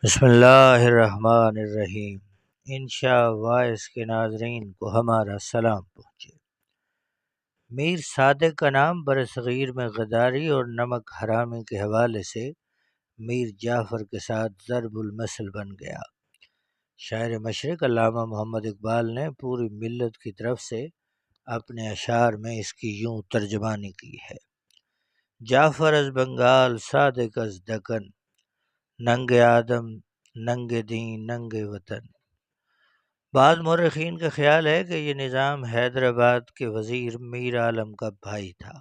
بسم اللہ الرحمن الرحیم۔ انشاء وائس کے ناظرین کو ہمارا سلام پہنچے۔ میر صادق کا نام برصغیر میں غداری اور نمک حرامی کے حوالے سے میر جعفر کے ساتھ ضرب المثل بن گیا۔ شاعر مشرق علامہ محمد اقبال نے پوری ملت کی طرف سے اپنے اشعار میں اس کی یوں ترجمانی کی ہے: جعفر از بنگال صادق از دکن، ننگ آدم ننگ دین ننگ وطن۔ بعض مورخین کا خیال ہے کہ یہ نظام حیدرآباد کے وزیر میر عالم کا بھائی تھا۔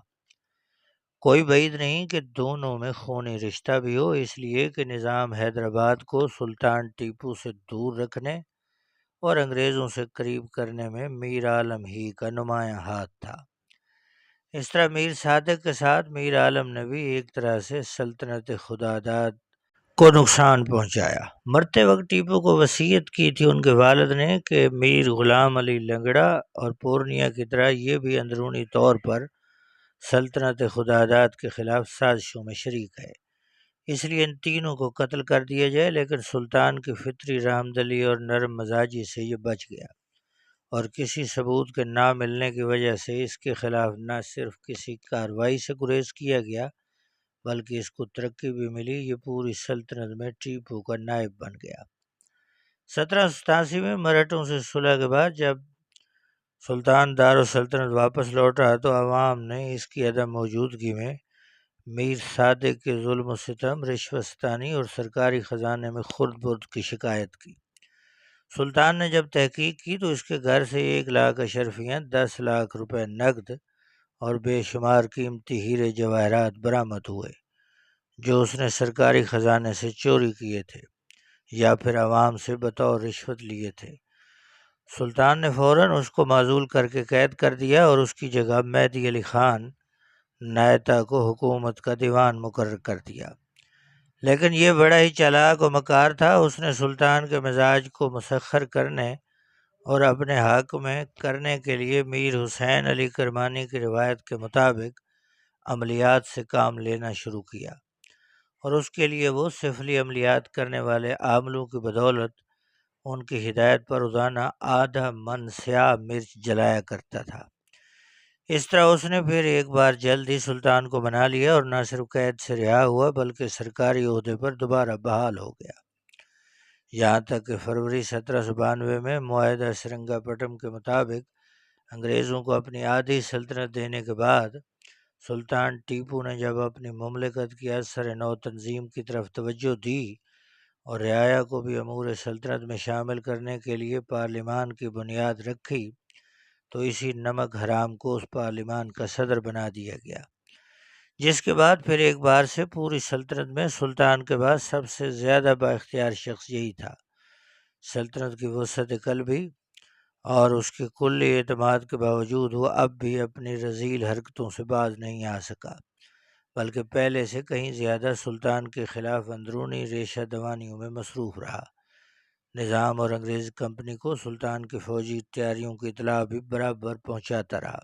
کوئی بعید نہیں کہ دونوں میں خونی رشتہ بھی ہو، اس لیے کہ نظام حیدرآباد کو سلطان ٹیپو سے دور رکھنے اور انگریزوں سے قریب کرنے میں میر عالم ہی کا نمایاں ہاتھ تھا۔ اس طرح میر صادق کے ساتھ میر عالم نے بھی ایک طرح سے سلطنت خداداد کو نقصان پہنچایا۔ مرتے وقت ٹیپو کو وصیت کی تھی ان کے والد نے کہ میر غلام علی لنگڑا اور پورنیا کی طرح یہ بھی اندرونی طور پر سلطنت خداداد کے خلاف سازشوں میں شریک ہے، اس لیے ان تینوں کو قتل کر دیا جائے، لیکن سلطان کی فطری رحمدلی اور نرم مزاجی سے یہ بچ گیا اور کسی ثبوت کے نہ ملنے کی وجہ سے اس کے خلاف نہ صرف کسی کارروائی سے گریز کیا گیا بلکہ اس کو ترقی بھی ملی۔ یہ پوری سلطنت میں ٹیپو کا نائب بن گیا۔ 1787 میں مراٹھوں سے صلح کے بعد جب سلطان دارالسلطنت واپس لوٹا تو عوام نے اس کی عدم موجودگی میں میر صادق کے ظلم و ستم، رشوت ستانی اور سرکاری خزانے میں خرد برد کی شکایت کی۔ سلطان نے جب تحقیق کی تو اس کے گھر سے 1,00,000 اشرفیاں، 10 لاکھ روپے نقد اور بے شمار قیمتی ہیرے جواہرات برآمد ہوئے جو اس نے سرکاری خزانے سے چوری کیے تھے یا پھر عوام سے بطور رشوت لیے تھے۔ سلطان نے فوراً اس کو معزول کر کے قید کر دیا اور اس کی جگہ مہدی علی خان نائتا کو حکومت کا دیوان مقرر کر دیا، لیکن یہ بڑا ہی چالاک و مکار تھا۔ اس نے سلطان کے مزاج کو مسخر کرنے اور اپنے حق میں کرنے کے لیے میر حسین علی کرمانی کی روایت کے مطابق عملیات سے کام لینا شروع کیا، اور اس کے لیے وہ سفلی عملیات کرنے والے عاملوں کی بدولت ان کی ہدایت پر روزانہ آدھا من سیاہ مرچ جلایا کرتا تھا۔ اس طرح اس نے پھر ایک بار جلد ہی سلطان کو بنا لیا اور نہ صرف قید سے رہا ہوا بلکہ سرکاری عہدے پر دوبارہ بحال ہو گیا، یہاں تک کہ فروری 1792 میں معاہدہ سرنگا پٹم کے مطابق انگریزوں کو اپنی آدھی سلطنت دینے کے بعد سلطان ٹیپو نے جب اپنی مملکت کی اثر نو تنظیم کی طرف توجہ دی اور رعایا کو بھی امور سلطنت میں شامل کرنے کے لیے پارلیمان کی بنیاد رکھی تو اسی نمک حرام کو اس پارلیمان کا صدر بنا دیا گیا، جس کے بعد پھر ایک بار سے پوری سلطنت میں سلطان کے بعد سب سے زیادہ با اختیار شخص یہی تھا۔ سلطنت کی وسعت قلبی اور اس کے کلی اعتماد کے باوجود وہ اب بھی اپنی رذیل حرکتوں سے باز نہیں آ سکا، بلکہ پہلے سے کہیں زیادہ سلطان کے خلاف اندرونی ریشہ دوانیوں میں مصروف رہا۔ نظام اور انگریز کمپنی کو سلطان کی فوجی تیاریوں کی اطلاع بھی برابر پہنچاتا رہا۔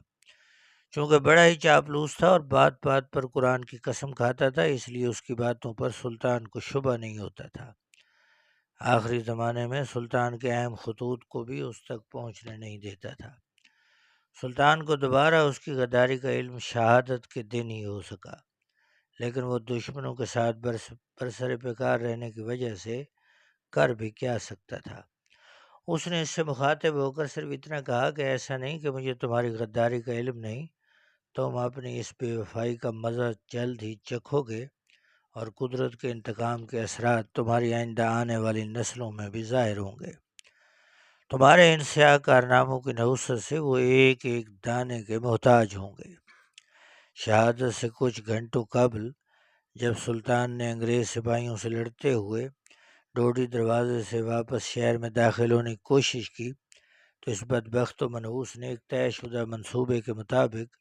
چونکہ بڑا ہی چاپلوس تھا اور بات بات پر قرآن کی قسم کھاتا تھا، اس لیے اس کی باتوں پر سلطان کو شبہ نہیں ہوتا تھا۔ آخری زمانے میں سلطان کے اہم خطوط کو بھی اس تک پہنچنے نہیں دیتا تھا۔ سلطان کو دوبارہ اس کی غداری کا علم شہادت کے دن ہی ہو سکا، لیکن وہ دشمنوں کے ساتھ برسر پیکار رہنے کی وجہ سے کر بھی کیا سکتا تھا۔ اس نے اس سے مخاطب ہو کر صرف اتنا کہا کہ ایسا نہیں کہ مجھے تمہاری غداری کا علم نہیں، تم اپنی اس بے وفائی کا مزہ جلد ہی چکھو گے اور قدرت کے انتقام کے اثرات تمہاری آئندہ آنے والی نسلوں میں بھی ظاہر ہوں گے۔ تمہارے ان سیاہ کارناموں کی نحوست سے وہ ایک ایک دانے کے محتاج ہوں گے۔ شہادت سے کچھ گھنٹوں قبل جب سلطان نے انگریز سپاہیوں سے لڑتے ہوئے ڈوڈی دروازے سے واپس شہر میں داخل ہونے کی کوشش کی تو اس بدبخت و منحوس نے ایک طے شدہ منصوبے کے مطابق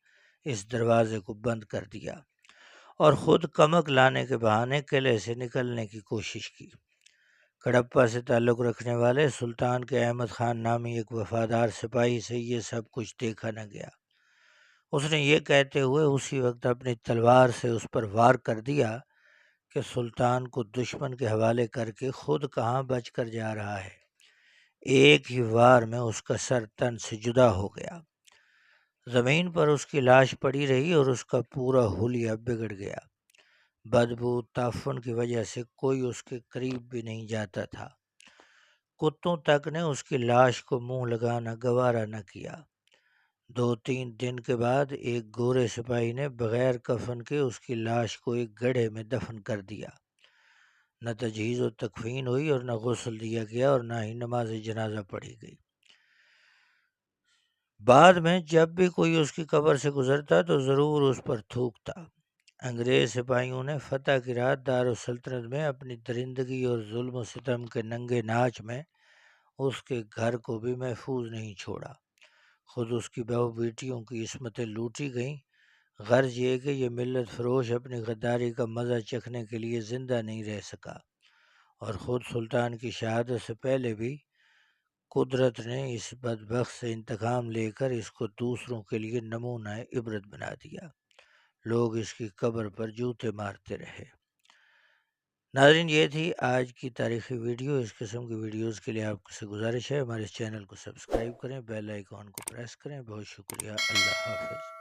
اس دروازے کو بند کر دیا اور خود کمک لانے کے بہانے قلعے سے نکلنے کی کوشش کی۔ کڑپا سے تعلق رکھنے والے سلطان کے احمد خان نامی ایک وفادار سپاہی سے یہ سب کچھ دیکھا نہ گیا۔ اس نے یہ کہتے ہوئے اسی وقت اپنی تلوار سے اس پر وار کر دیا کہ سلطان کو دشمن کے حوالے کر کے خود کہاں بچ کر جا رہا ہے۔ ایک ہی وار میں اس کا سر تن سے جدا ہو گیا، زمین پر اس کی لاش پڑی رہی اور اس کا پورا حلیہ بگڑ گیا۔ بدبو تعفن کی وجہ سے کوئی اس کے قریب بھی نہیں جاتا تھا۔ کتوں تک نے اس کی لاش کو منہ لگانا گوارا نہ کیا۔ 2-3 دن کے بعد ایک گورے سپاہی نے بغیر کفن کے اس کی لاش کو ایک گڑھے میں دفن کر دیا۔ نہ تجہیز و تکفین ہوئی اور نہ غسل دیا گیا اور نہ ہی نماز جنازہ پڑھی گئی۔ بعد میں جب بھی کوئی اس کی قبر سے گزرتا تو ضرور اس پر تھوکتا۔ انگریز سپاہیوں نے فتح کی رات دارالسلطنت میں اپنی درندگی اور ظلم و ستم کے ننگے ناچ میں اس کے گھر کو بھی محفوظ نہیں چھوڑا۔ خود اس کی بہو بیٹیوں کی عصمتیں لوٹی گئیں۔ غرض یہ کہ یہ ملت فروش اپنی غداری کا مزہ چکھنے کے لیے زندہ نہیں رہ سکا، اور خود سلطان کی شہادت سے پہلے بھی قدرت نے اس بدبخت سے انتقام لے کر اس کو دوسروں کے لیے نمونہ عبرت بنا دیا۔ لوگ اس کی قبر پر جوتے مارتے رہے۔ ناظرین، یہ تھی آج کی تاریخی ویڈیو۔ اس قسم کی ویڈیوز کے لیے آپ سے گزارش ہے ہمارے اس چینل کو سبسکرائب کریں، بیل آئیکن کو پریس کریں۔ بہت شکریہ، اللہ حافظ۔